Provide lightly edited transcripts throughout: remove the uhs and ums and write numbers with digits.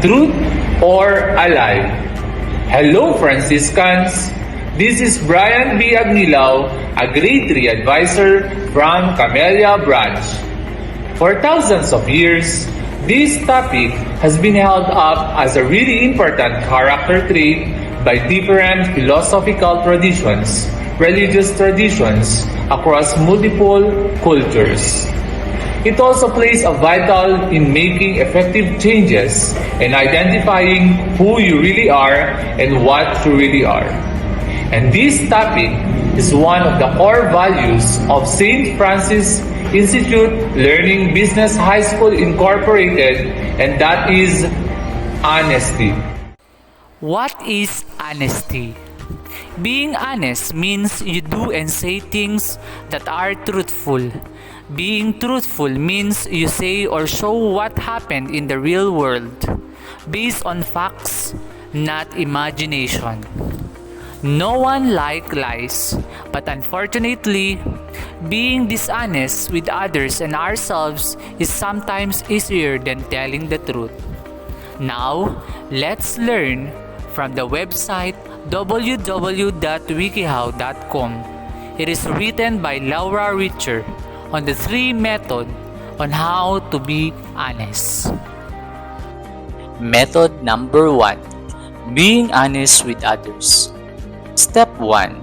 truth or a lie? Hello, Franciscans! This is Brian B. Agnilao, a Grade 3 advisor from Camellia Branch. For thousands of years, this topic has been held up as a really important character trait by different philosophical traditions, religious traditions across multiple cultures. It also plays a vital in making effective changes and identifying who you really are and what you really are. And this topic is one of the core values of St. Francis Institute Learning Business High School Incorporated, and that is honesty. What is honesty? Being honest means you do and say things that are truthful. Being truthful means you say or show what happened in the real world, based on facts, not imagination. No one likes lies, but unfortunately, being dishonest with others and ourselves is sometimes easier than telling the truth. Now, let's learn from the website www.wikihow.com. It is written by Laura Richer on the 3 methods on how to be honest. Method number 1. Being honest with others. Step 1.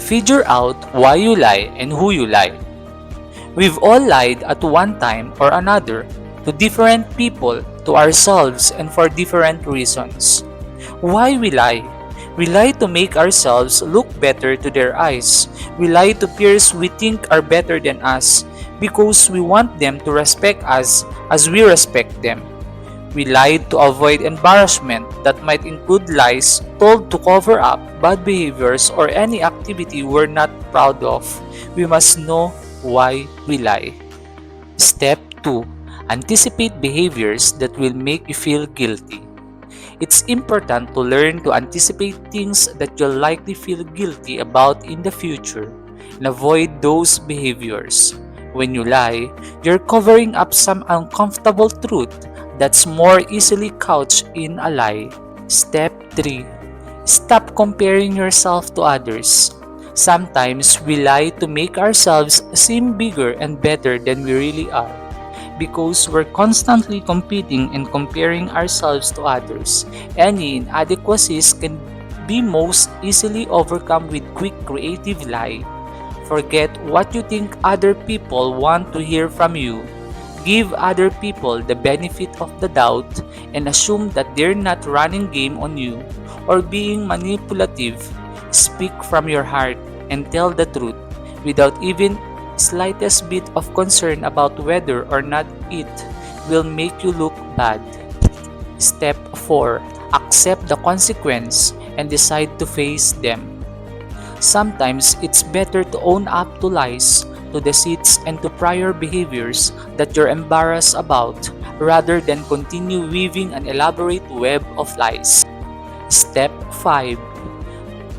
Figure out why you lie and who you lie. We've all lied at one time or another to different people, to ourselves, and for different reasons. Why we lie? We lie to make ourselves look better to their eyes. We lie to peers we think are better than us because we want them to respect us as we respect them. We lied to avoid embarrassment that might include lies told to cover up bad behaviors or any activity we're not proud of. We must know why we lie. Step 2. Anticipate behaviors that will make you feel guilty. It's important to learn to anticipate things that you'll likely feel guilty about in the future and avoid those behaviors. When you lie, you're covering up some uncomfortable truth that's more easily couched in a lie. Step 3. Stop comparing yourself to others. Sometimes we lie to make ourselves seem bigger and better than we really are. Because we're constantly competing and comparing ourselves to others, any inadequacies can be most easily overcome with quick creative lie. Forget what you think other people want to hear from you. Give other people the benefit of the doubt and assume that they're not running game on you or being manipulative. Speak from your heart and tell the truth without even slightest bit of concern about whether or not it will make you look bad. Step 4. Accept the consequence and decide to face them. Sometimes it's better to own up to lies, to deceits, and to prior behaviors that you're embarrassed about rather than continue weaving an elaborate web of lies. Step 5.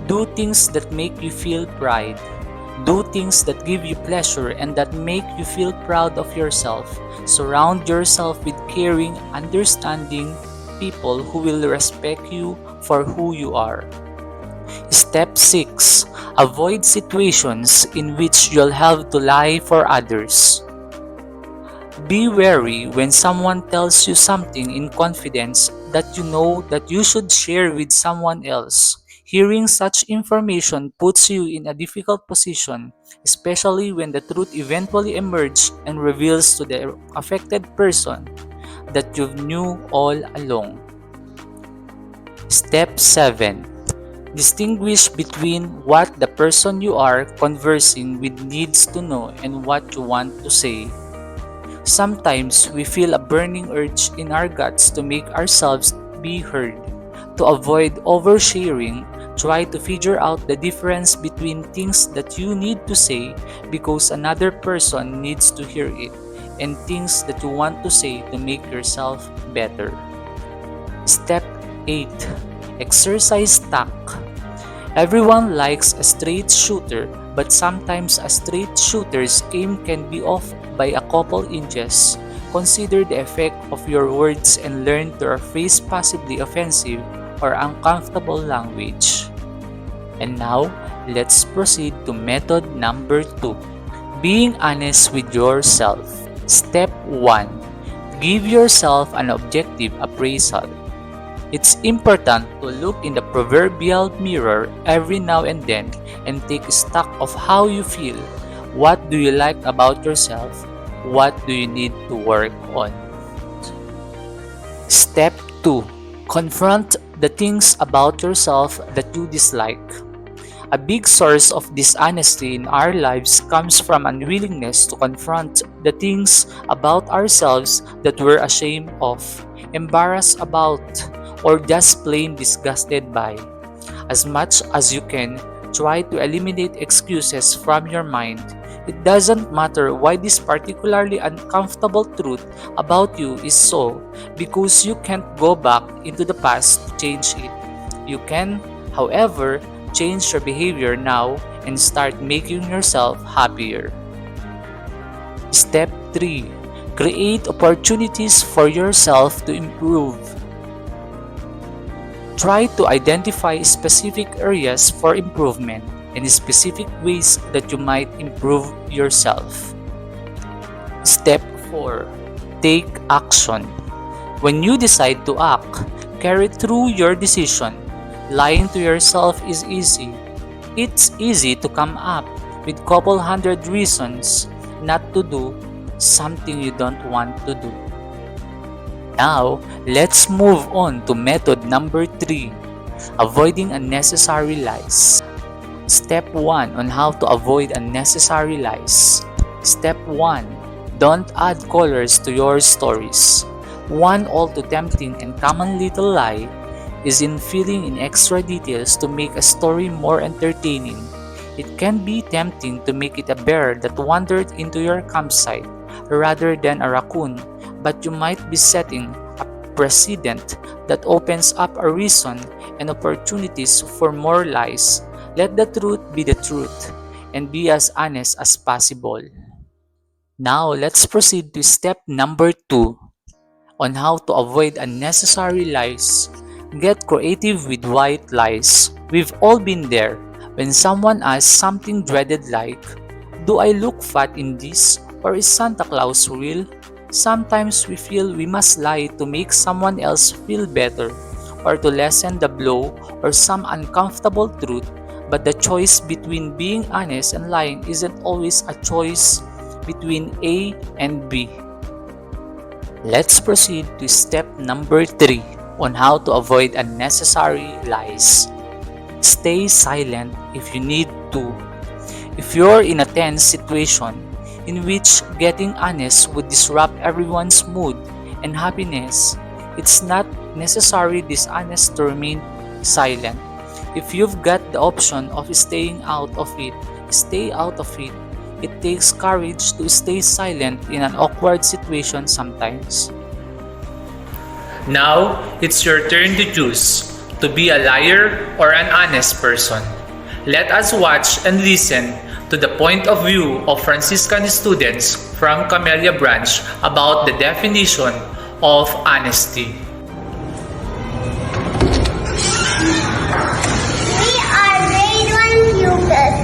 Do things that make you feel pride. Do things that give you pleasure and that make you feel proud of yourself. Surround yourself with caring, understanding people who will respect you for who you are. Step 6. Avoid situations in which you'll have to lie for others. Be wary when someone tells you something in confidence that you know that you should share with someone else. Hearing such information puts you in a difficult position, especially when the truth eventually emerges and reveals to the affected person that you knew all along. Step 7. Distinguish between what the person you are conversing with needs to know and what you want to say. Sometimes we feel a burning urge in our guts to make ourselves be heard. To avoid oversharing, try to figure out the difference between things that you need to say because another person needs to hear it and things that you want to say to make yourself better. Step 8. Exercise tact. Everyone likes a straight shooter, but sometimes a straight shooter's aim can be off by a couple inches. consider the effect of your words and learn to rephrase possibly offensive or uncomfortable language. And now, let's proceed to method number 2. Being honest with yourself. Step 1. Give yourself an objective appraisal. It's important to look in the proverbial mirror every now and then and take stock of how you feel. What do you like about yourself? What do you need to work on? Step 2. Confront the things about yourself that you dislike. A big source of dishonesty in our lives comes from unwillingness to confront the things about ourselves that we're ashamed of, embarrassed about, or just plain disgusted by. As much as you can, try to eliminate excuses from your mind. It doesn't matter why this particularly uncomfortable truth about you is so, because you can't go back into the past to change it. You can, however, change your behavior now and start making yourself happier. Step 3. Create opportunities for yourself to improve. Try to identify specific areas for improvement and specific ways that you might improve yourself. Step 4. Take action. When you decide to act, carry through your decision. Lying to yourself is easy. It's easy to come up with couple hundred reasons not to do something you don't want to do. Now, let's move on to method number 3, avoiding unnecessary lies. Step 1 on how to avoid unnecessary lies. Step 1. Don't add colors to your stories. One all too tempting and common little lie is in filling in extra details to make a story more entertaining. It can be tempting to make it a bear that wandered into your campsite rather than a raccoon, but you might be setting a precedent that opens up a reason and opportunities for more lies. Let the truth be the truth and be as honest as possible. Now, let's proceed to step number 2 on how to avoid unnecessary lies. Get creative with white lies. We've all been there. When someone asks something dreaded like, "Do I look fat in this? Or is Santa Claus real?" Sometimes we feel we must lie to make someone else feel better or to lessen the blow or some uncomfortable truth, but the choice between being honest and lying isn't always a choice between A and B. Let's proceed to step number 3 on how to avoid unnecessary lies. Stay silent if you need to. If you're in a tense situation in which getting honest would disrupt everyone's mood and happiness, it's not necessarily dishonest to remain silent. If you've got the option of staying out of it, stay out of it. It takes courage to stay silent in an awkward situation sometimes. Now, it's your turn to choose to be a liar or an honest person. Let us watch and listen to the point of view of Franciscan students from Camellia Branch about the definition of honesty. We are grade 1 pupils.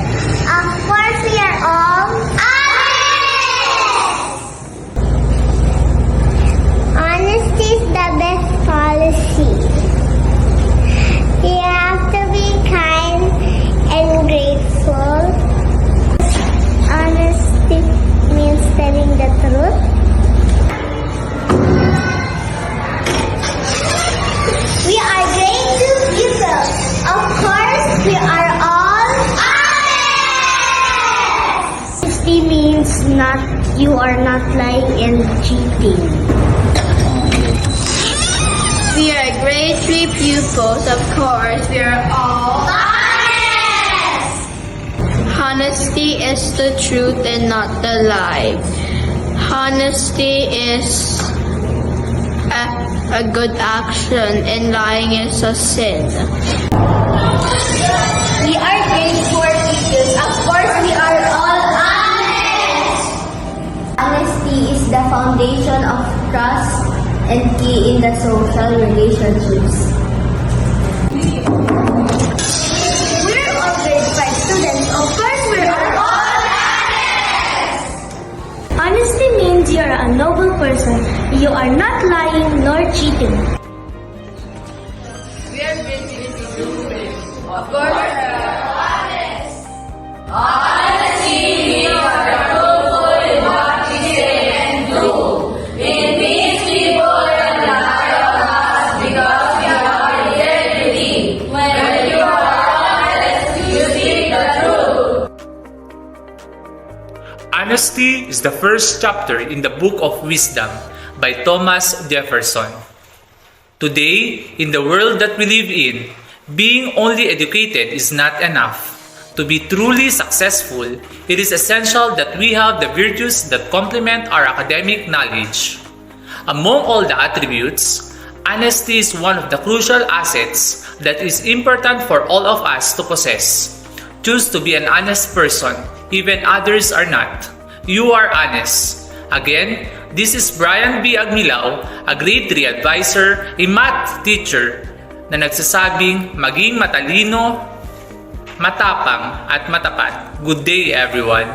Of course, we are all honest! Honesty is the best policy. We have to be kind and grateful. Honesty means telling the truth. We are grade 2 pupils. Of course, we are all honest! Honesty means you are not lying and cheating. We are grade 3 pupils. Of course, we are all honest! Honesty is the truth and not the lie. Honesty is a good action and lying is a sin. We are grade 4 pupils. Of course, we are all honest! Honesty is the foundation of and key in the social relationships. We're all grade 5 students. Of course, we're all honest! Honesty means you're a noble person. You are not lying nor cheating. Honesty is the first chapter in the Book of Wisdom by Thomas Jefferson. Today, in the world that we live in, being only educated is not enough. To be truly successful, it is essential that we have the virtues that complement our academic knowledge. Among all the attributes, honesty is one of the crucial assets that is important for all of us to possess. Choose to be an honest person, even others are not. You are honest. Again, this is Brian B. Agnilao, a grade 3 advisor, a math teacher, na nagsasabing maging matalino, matapang at matapat. Good day, everyone.